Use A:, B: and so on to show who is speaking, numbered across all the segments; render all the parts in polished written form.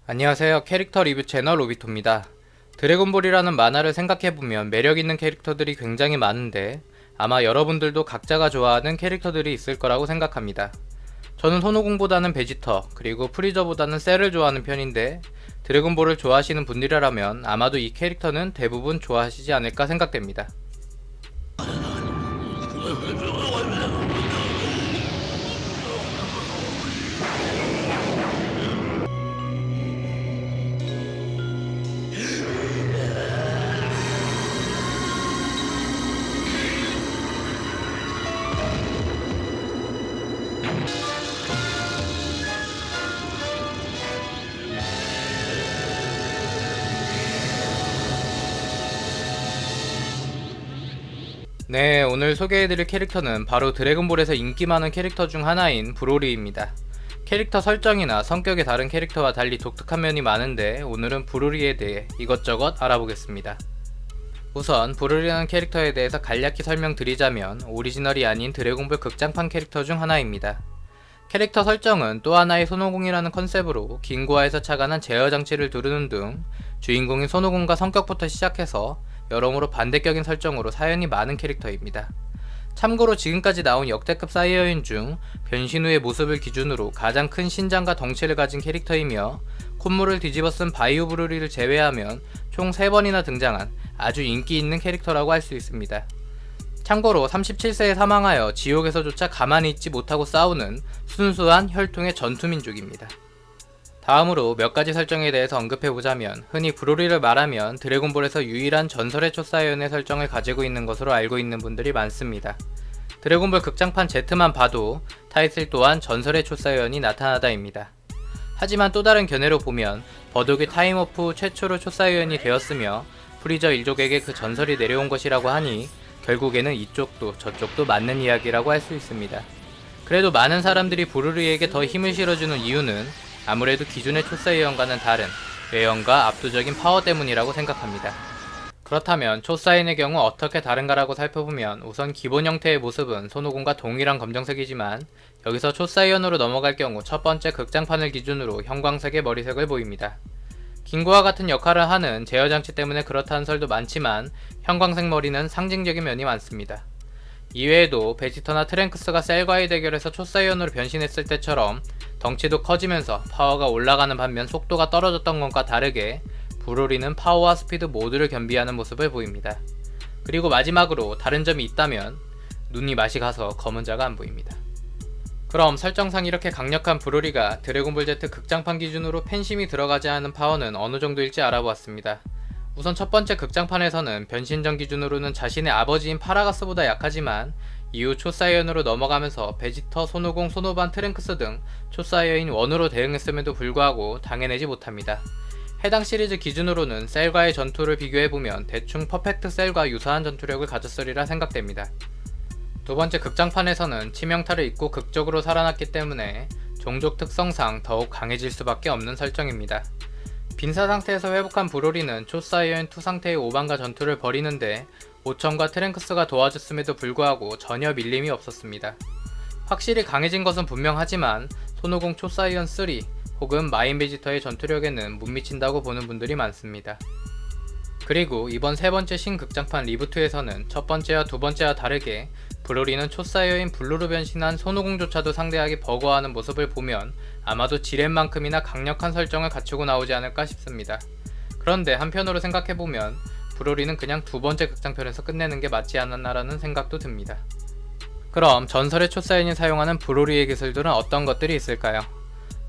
A: 안녕하세요. 캐릭터 리뷰 채널 로비토입니다. 드래곤볼이라는 만화를 생각해보면 매력있는 캐릭터들이 굉장히 많은데 아마 여러분들도 각자가 좋아하는 캐릭터들이 있을 거라고 생각합니다. 저는 손오공보다는 베지터, 그리고 프리저보다는 셀을 좋아하는 편인데 드래곤볼을 좋아하시는 분들이라면 아마도 이 캐릭터는 대부분 좋아하시지 않을까 생각됩니다. 네, 오늘 소개해드릴 캐릭터는 바로 드래곤볼에서 인기 많은 캐릭터 중 하나인 브로리입니다. 캐릭터 설정이나 성격이 다른 캐릭터와 달리 독특한 면이 많은데 오늘은 브로리에 대해 이것저것 알아보겠습니다. 우선 브로리라는 캐릭터에 대해서 간략히 설명드리자면 오리지널이 아닌 드래곤볼 극장판 캐릭터 중 하나입니다. 캐릭터 설정은 또 하나의 손오공이라는 컨셉으로 긴고아에서 착안한 제어 장치를 두르는 등 주인공인 손오공과 성격부터 시작해서 여러모로 반대격인 설정으로 사연이 많은 캐릭터입니다. 참고로 지금까지 나온 역대급 사이어인 중 변신 후의 모습을 기준으로 가장 큰 신장과 덩치를 가진 캐릭터이며 콧물을 뒤집어 쓴 바이오 브루리를 제외하면 총 3번이나 등장한 아주 인기 있는 캐릭터라고 할 수 있습니다. 참고로 37세에 사망하여 지옥에서조차 가만히 있지 못하고 싸우는 순수한 혈통의 전투민족입니다. 다음으로 몇 가지 설정에 대해서 언급해보자면 흔히 브로리를 말하면 드래곤볼에서 유일한 전설의 초사이언의 설정을 가지고 있는 것으로 알고 있는 분들이 많습니다. 드래곤볼 극장판 Z만 봐도 타이틀 또한 전설의 초사이언이 나타나다입니다. 하지만 또 다른 견해로 보면 버독이 타임오프 최초로 초사이언이 되었으며 프리저 일족에게 그 전설이 내려온 것이라고 하니 결국에는 이쪽도 저쪽도 맞는 이야기라고 할 수 있습니다. 그래도 많은 사람들이 브로리에게 더 힘을 실어주는 이유는 아무래도 기존의 초사이언과는 다른 외형과 압도적인 파워 때문이라고 생각합니다. 그렇다면 초사이언의 경우 어떻게 다른가라고 살펴보면 우선 기본 형태의 모습은 손오공과 동일한 검정색이지만 여기서 초사이언으로 넘어갈 경우 첫 번째 극장판을 기준으로 형광색의 머리색을 보입니다. 긴고와 같은 역할을 하는 제어장치 때문에 그렇다는 설도 많지만 형광색 머리는 상징적인 면이 많습니다. 이외에도 베지터나 트랭크스가 셀과의 대결에서 초사이언으로 변신했을 때처럼 덩치도 커지면서 파워가 올라가는 반면 속도가 떨어졌던 것과 다르게 브로리는 파워와 스피드 모두를 겸비하는 모습을 보입니다. 그리고 마지막으로 다른 점이 있다면 눈이 맛이 가서 검은 자가 안 보입니다. 그럼 설정상 이렇게 강력한 브로리가 드래곤볼 Z 극장판 기준으로 팬심이 들어가지 않은 파워는 어느 정도일지 알아보았습니다. 우선 첫 번째 극장판에서는 변신전 기준으로는 자신의 아버지인 파라가스보다 약하지만 이후 초사이언으로 넘어가면서 베지터, 손오공, 손오반, 트랭크스 등 초사이어인 1으로 대응했음에도 불구하고 당해내지 못합니다. 해당 시리즈 기준으로는 셀과의 전투를 비교해보면 대충 퍼펙트 셀과 유사한 전투력을 가졌으리라 생각됩니다. 두 번째 극장판에서는 치명타를 입고 극적으로 살아났기 때문에 종족 특성상 더욱 강해질 수밖에 없는 설정입니다. 빈사 상태에서 회복한 브로리는 초사이언 2 상태의 오반과 전투를 벌이는데 오천과 트랭크스가 도와줬음에도 불구하고 전혀 밀림이 없었습니다. 확실히 강해진 것은 분명하지만 손오공 초사이언 3 혹은 마인 베지터의 전투력에는 못 미친다고 보는 분들이 많습니다. 그리고 이번 세 번째 신극장판 리부트에서는 첫 번째와 두 번째와 다르게 브로리는 초사이어인 블루로 변신한 손오공조차도 상대하기 버거워하는 모습을 보면 아마도 지렛만큼이나 강력한 설정을 갖추고 나오지 않을까 싶습니다. 그런데 한편으로 생각해보면 브로리는 그냥 두 번째 극장편에서 끝내는 게 맞지 않았나라는 생각도 듭니다. 그럼 전설의 초사이언이 사용하는 브로리의 기술들은 어떤 것들이 있을까요?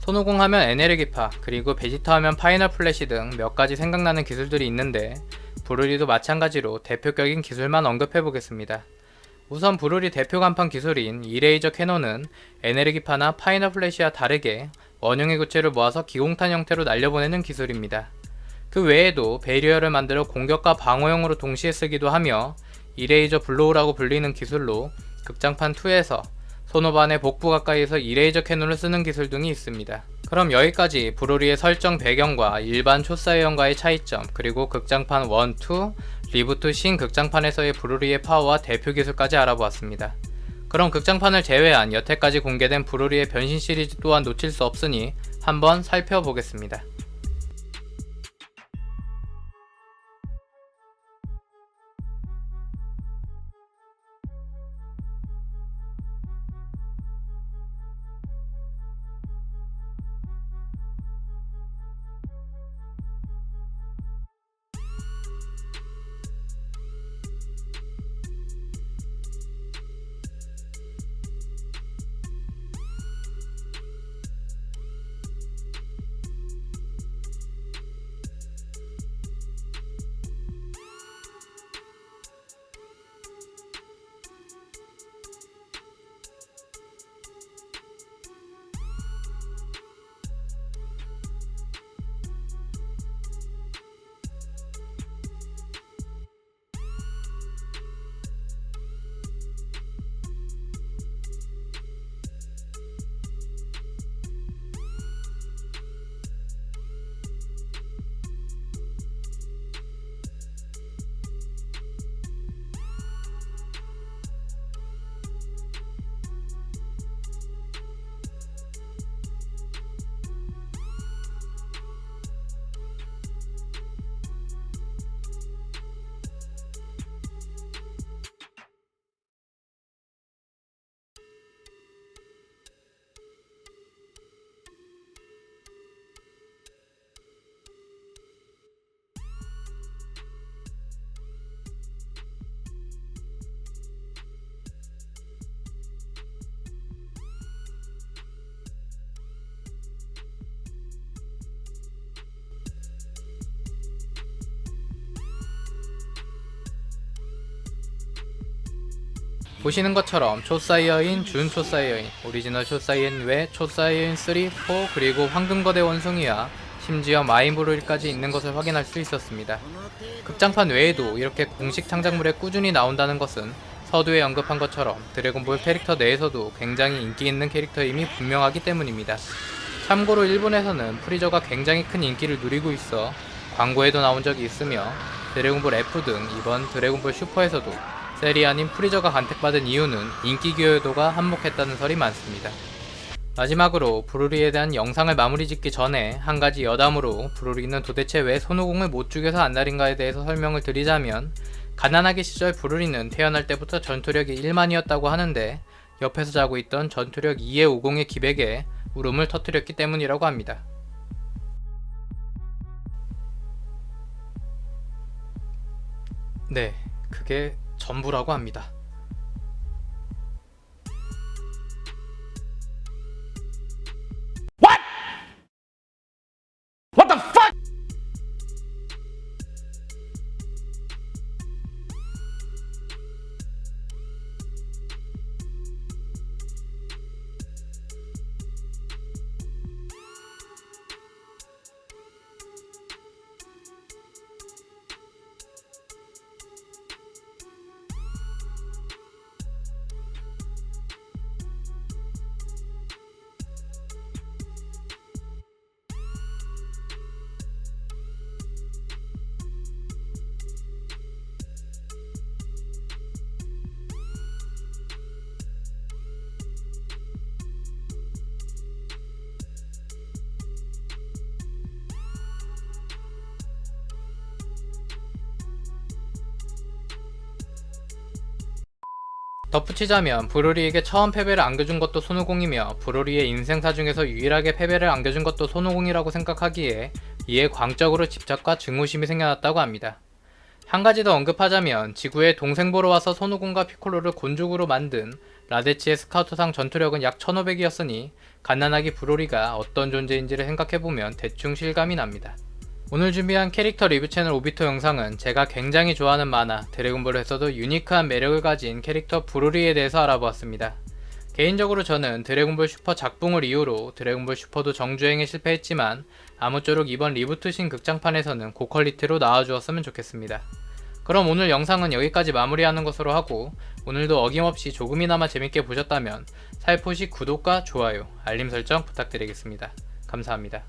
A: 손오공 하면 에네르기파, 그리고 베지터 하면 파이널 플래시 등 몇 가지 생각나는 기술들이 있는데 브로리도 마찬가지로 대표격인 기술만 언급해보겠습니다. 우선 브로리 대표 간판 기술인 이레이저 캐논은 에네르기파나 파이널 플래시와 다르게 원형의 구체를 모아서 기공탄 형태로 날려보내는 기술입니다. 그 외에도 베리어를 만들어 공격과 방어용으로 동시에 쓰기도 하며 이레이저 블로우라고 불리는 기술로 극장판 2에서 손오반의 복부 가까이에서 이레이저 캐논을 쓰는 기술 등이 있습니다. 그럼 여기까지 브로리의 설정 배경과 일반 초사이언과의 차이점, 그리고 극장판 1, 2, 리부트 신 극장판에서의 브로리의 파워와 대표 기술까지 알아보았습니다. 그럼 극장판을 제외한 여태까지 공개된 브로리의 변신 시리즈 또한 놓칠 수 없으니 한번 살펴보겠습니다. 보시는 것처럼 초사이어인, 준초사이어인, 오리지널 초사이어인 외 초사이어인 3, 4 그리고 황금거대 원숭이와 심지어 마인브로일까지 있는 것을 확인할 수 있었습니다. 극장판 외에도 이렇게 공식 창작물에 꾸준히 나온다는 것은 서두에 언급한 것처럼 드래곤볼 캐릭터 내에서도 굉장히 인기 있는 캐릭터임이 분명하기 때문입니다. 참고로 일본에서는 프리저가 굉장히 큰 인기를 누리고 있어 광고에도 나온 적이 있으며 드래곤볼 F 등 이번 드래곤볼 슈퍼에서도 셀이 아닌 프리저가 간택받은 이유는 인기 기여도가 한몫했다는 설이 많습니다. 마지막으로 브루리에 대한 영상을 마무리 짓기 전에 한 가지 여담으로 브루리는 도대체 왜 손오공을 못 죽여서 안달인가에 대해서 설명을 드리자면, 가난하기 시절 브루리는 태어날 때부터 전투력이 1만이었다고 하는데 옆에서 자고 있던 전투력 2의 오공의 기백에 울음을 터뜨렸기 때문이라고 합니다. 네, 그게 전부라고 합니다. 덧붙이자면 브로리에게 처음 패배를 안겨준 것도 손오공이며 브로리의 인생사 중에서 유일하게 패배를 안겨준 것도 손오공이라고 생각하기에 이에 광적으로 집착과 증오심이 생겨났다고 합니다. 한 가지 더 언급하자면 지구에 동생 보러 와서 손오공과 피콜로를 곤죽으로 만든 라데치의 스카우트상 전투력은 약 1500이었으니 갓난아기 브로리가 어떤 존재인지를 생각해보면 대충 실감이 납니다. 오늘 준비한 캐릭터 리뷰 채널 오비토 영상은 제가 굉장히 좋아하는 만화 드래곤볼에서도 유니크한 매력을 가진 캐릭터 브로리에 대해서 알아보았습니다. 개인적으로 저는 드래곤볼 슈퍼 작붕을 이유로 드래곤볼 슈퍼도 정주행에 실패했지만 아무쪼록 이번 리부트신 극장판에서는 고퀄리티로 나와주었으면 좋겠습니다. 그럼 오늘 영상은 여기까지 마무리하는 것으로 하고, 오늘도 어김없이 조금이나마 재밌게 보셨다면 살포시 구독과 좋아요, 알림 설정 부탁드리겠습니다. 감사합니다.